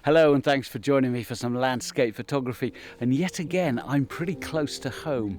Hello and thanks for joining me for some landscape photography, and yet again I'm pretty close to home.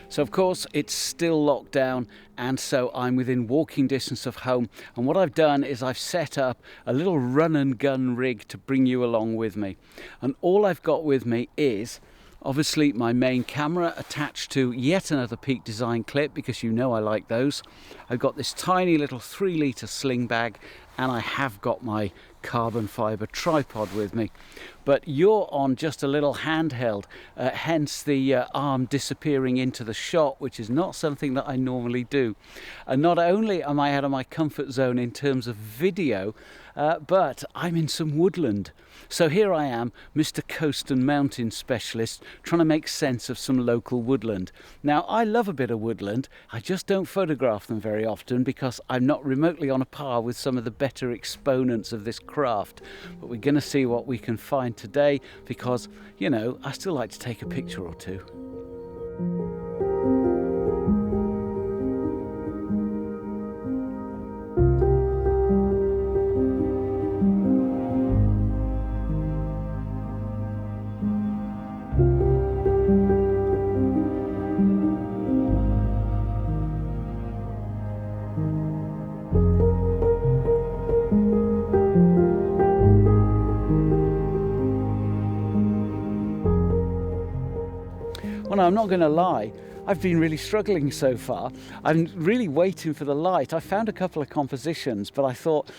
So of course it's still locked down, and so I'm within walking distance of home, and what I've done is I've set up a little run and gun rig to bring you along with me. And all I've got with me is obviously my main camera attached to yet another Peak Design clip, because you know I like those. I've got this tiny little 3-litre sling bag, and I have got my carbon fibre tripod with me. But you're on just a little handheld, hence the arm disappearing into the shot, which is not something that I normally do. And not only am I out of my comfort zone in terms of video, but I'm in some woodland. So here I am, Mr. Coast and Mountain Specialist, trying to make sense of some local woodland. Now, I love a bit of woodland. I just don't photograph them very often because I'm not remotely on a par with some of the better exponents of this craft. But we're going to see what we can find today because, you know, I still like to take a picture or two. Well, I'm not going to lie, I've been really struggling so far. I'm really waiting for the light. I found a couple of compositions, but I thought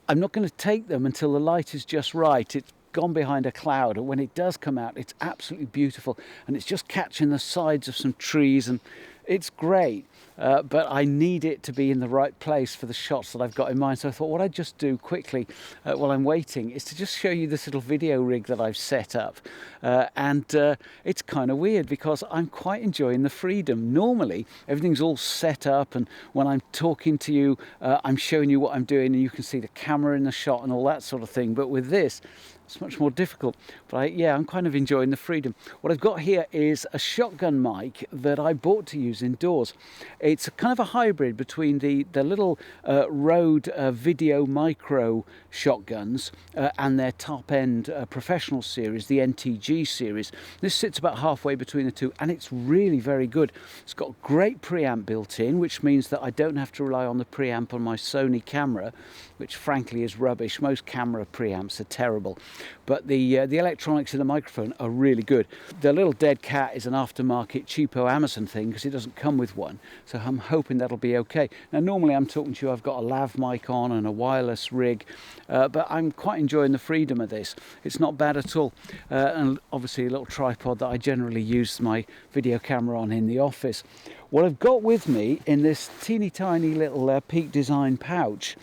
I'm not going to take them until the light is just right. It's gone behind a cloud, and when it does come out, it's absolutely beautiful, and it's just catching the sides of some trees, and it's great. But I need it to be in the right place for the shots that I've got in mind. So I thought what I'd just do quickly while I'm waiting is to just show you this little video rig that I've set up. It's kind of weird because I'm quite enjoying the freedom. Normally everything's all set up, and when I'm talking to you, I'm showing you what I'm doing, and you can see the camera in the shot and all that sort of thing. But with this, it's much more difficult, but I'm kind of enjoying the freedom. What I've got here is a shotgun mic that I bought to use indoors. It's kind of a hybrid between the little Rode Video Micro shotguns and their top-end professional series, the NTG series. This sits about halfway between the two, and it's really very good. It's got great preamp built in, which means that I don't have to rely on the preamp on my Sony camera, which frankly is rubbish. Most camera preamps are terrible. But the electronics in the microphone are really good. The little dead cat is an aftermarket cheapo Amazon thing because it doesn't come with one, so I'm hoping that'll be okay. Now normally I'm talking to you, I've got a lav mic on and a wireless rig, but I'm quite enjoying the freedom of this. It's not bad at all, and obviously a little tripod that I generally use my video camera on in the office. What I've got with me in this teeny tiny little Peak Design pouch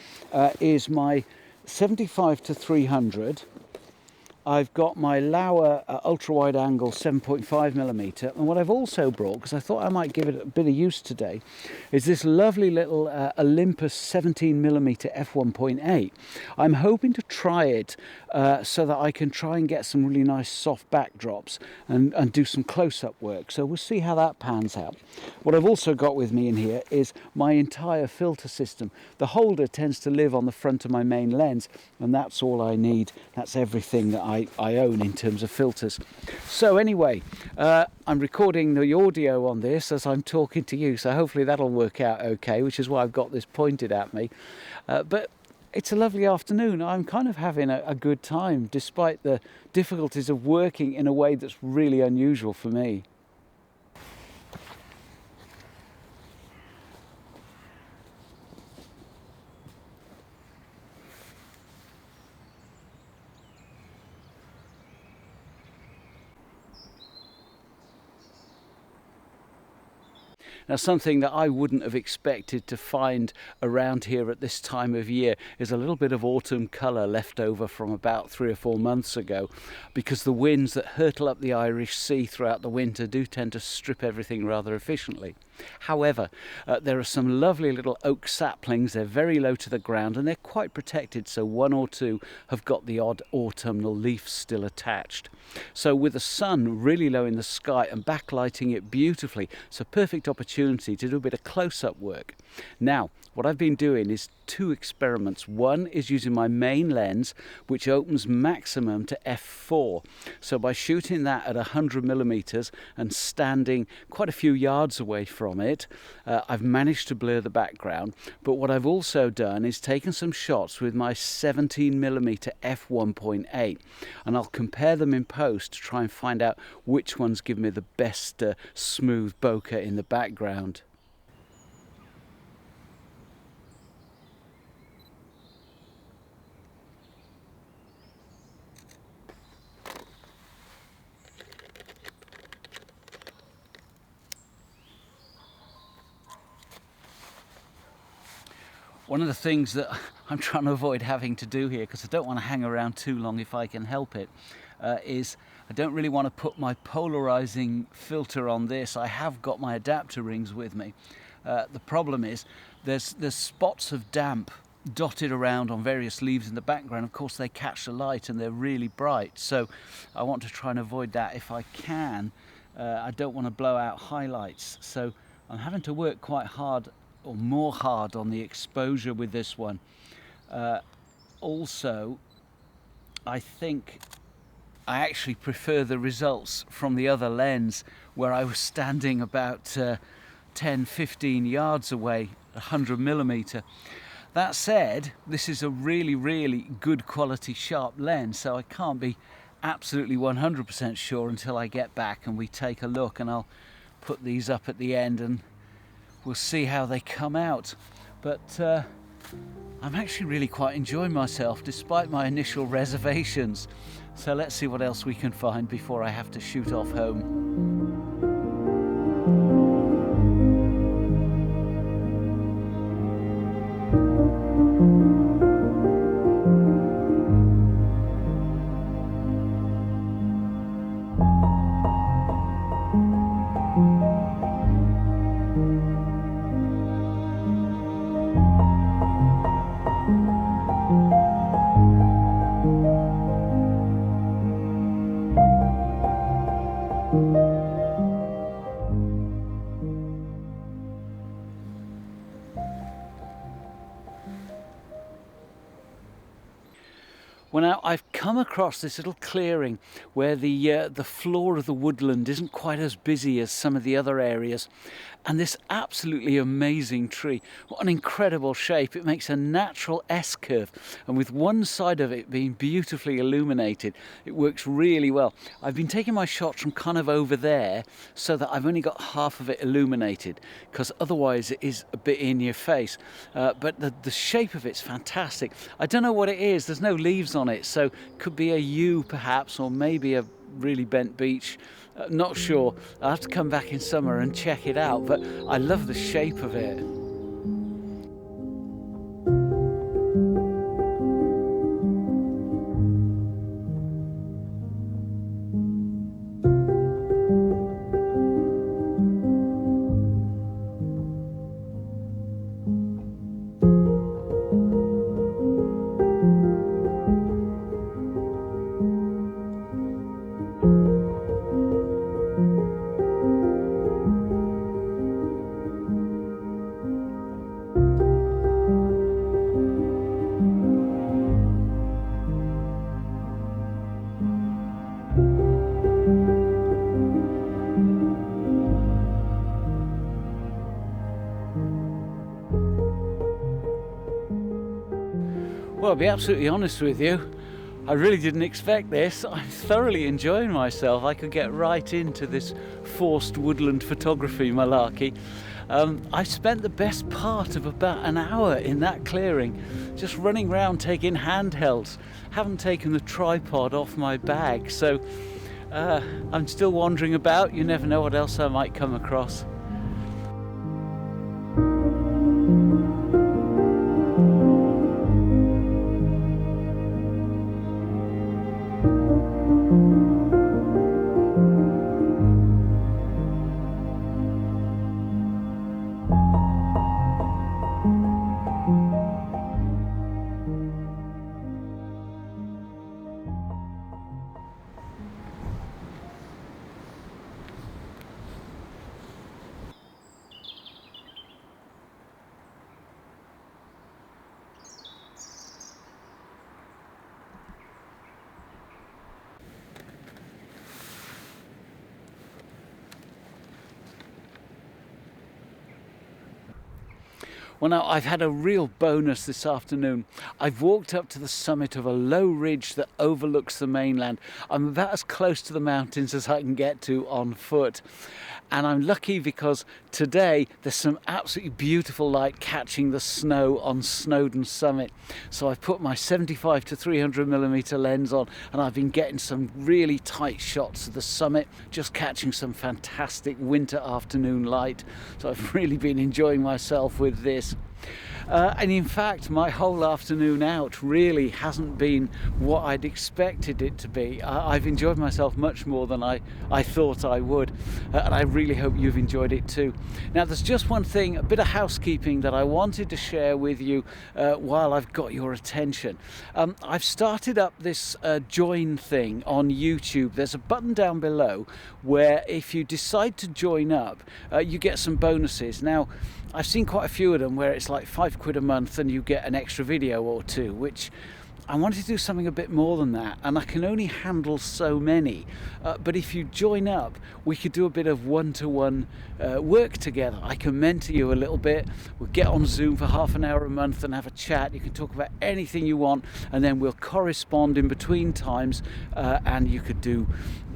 is my 75 to 300. I've got my Lauer ultra wide angle 7.5mm, and what I've also brought, because I thought I might give it a bit of use today, is this lovely little Olympus 17mm f1.8. I'm hoping to try it so that I can try and get some really nice soft backdrops and do some close-up work, so we'll see how that pans out. What I've also got with me in here is my entire filter system. The holder tends to live on the front of my main lens, and that's all I need. That's everything that I own in terms of filters. So anyway, I'm recording the audio on this as I'm talking to you, so hopefully that'll work out okay, which is why I've got this pointed at me. But it's a lovely afternoon. I'm kind of having a good time despite the difficulties of working in a way that's really unusual for me. Now, something that I wouldn't have expected to find around here at this time of year is a little bit of autumn colour left over from about 3 or 4 months ago, because the winds that hurtle up the Irish Sea throughout the winter do tend to strip everything rather efficiently. However, there are some lovely little oak saplings. They're very low to the ground and they're quite protected, so 1 or 2 have got the odd autumnal leaf still attached. So with the sun really low in the sky and backlighting it beautifully, it's a perfect opportunity to do a bit of close-up work. Now, what I've been doing is 2 experiments. One is using my main lens, which opens maximum to f4. So by shooting that at 100mm and standing quite a few yards away from it, I've managed to blur the background. But what I've also done is taken some shots with my 17mm f1.8, and I'll compare them in post to try and find out which ones give me the best smooth bokeh in the background. One of the things that I'm trying to avoid having to do here, because I don't want to hang around too long if I can help it, is I don't really want to put my polarizing filter on this. I have got my adapter rings with me. The problem is there's spots of damp dotted around on various leaves in the background. Of course, they catch the light and they're really bright, so I want to try and avoid that if I can. I don't want to blow out highlights, so I'm having to work quite hard, or more hard, on the exposure with this one. Also, I think I actually prefer the results from the other lens, where I was standing about 10-15 yards away, 100mm. That said, this is a really good quality sharp lens, so I can't be absolutely 100% sure until I get back and we take a look, and I'll put these up at the end and we'll see how they come out. But I'm actually really quite enjoying myself despite my initial reservations. So let's see what else we can find before I have to shoot off home. Well, now I've come across this little clearing where the floor of the woodland isn't quite as busy as some of the other areas, and this absolutely amazing tree. What an incredible shape. It makes a natural S-curve, and with one side of it being beautifully illuminated, it works really well. I've been taking my shots from kind of over there so that I've only got half of it illuminated, because otherwise it is a bit in your face. But the shape of it's fantastic. I don't know what it is. There's no leaves on it, so could be a yew perhaps, or maybe a really bent beech. Not sure. I'll have to come back in summer and check it out, but I love the shape of it. Well, I'll be absolutely honest with you, I really didn't expect this. I'm thoroughly enjoying myself. I could get right into this forced woodland photography malarkey. I spent the best part of about an hour in that clearing, just running around taking handhelds. Haven't taken the tripod off my bag, so I'm still wandering about. You never know what else I might come across. Well, now I've had a real bonus this afternoon. I've walked up to the summit of a low ridge that overlooks the mainland. I'm about as close to the mountains as I can get to on foot. And I'm lucky because today there's some absolutely beautiful light catching the snow on Snowdon Summit. So I've put my 75 to 300mm lens on, and I've been getting some really tight shots of the summit, just catching some fantastic winter afternoon light. So I've really been enjoying myself with this. And in fact, my whole afternoon out really hasn't been what I'd expected it to be. I've enjoyed myself much more than I thought I would, and I really hope you've enjoyed it too. Now, there's just one thing, a bit of housekeeping that I wanted to share with you while I've got your attention. I've started up this join thing on YouTube. There's a button down below where if you decide to join up, you get some bonuses. Now, I've seen quite a few of them where it's like £5 a month and you get an extra video or two, which I wanted to do something a bit more than that, and I can only handle so many. But if you join up, we could do a bit of one-to-one work together. I can mentor you a little bit. We'll get on Zoom for half an hour a month and have a chat. You can talk about anything you want, and then we'll correspond in between times, and you could do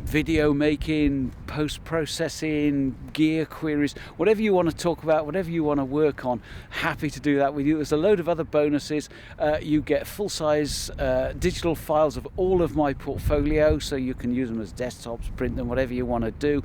video making, post-processing, gear queries, whatever you want to talk about, whatever you want to work on, happy to do that with you. There's a load of other bonuses. You get full-size digital files of all of my portfolio, so you can use them as desktops, print them, whatever you want to do.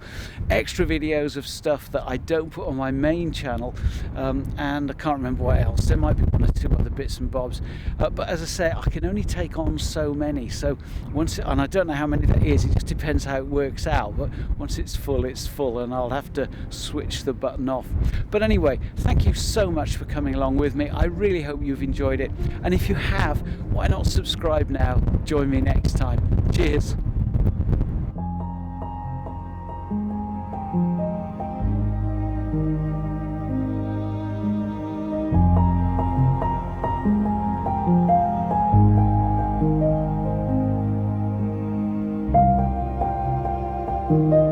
Extra videos of stuff that I don't put on my main channel, and I can't remember what else. There might be one or two other bits and bobs, but as I say, I can only take on so many. So and I don't know how many that is, it just depends how it works out, but once it's full, and I'll have to switch the button off. But anyway, thank you so much for coming along with me. I really hope you've enjoyed it, and if you have, why not subscribe now? Join me next time. Cheers. Thank you.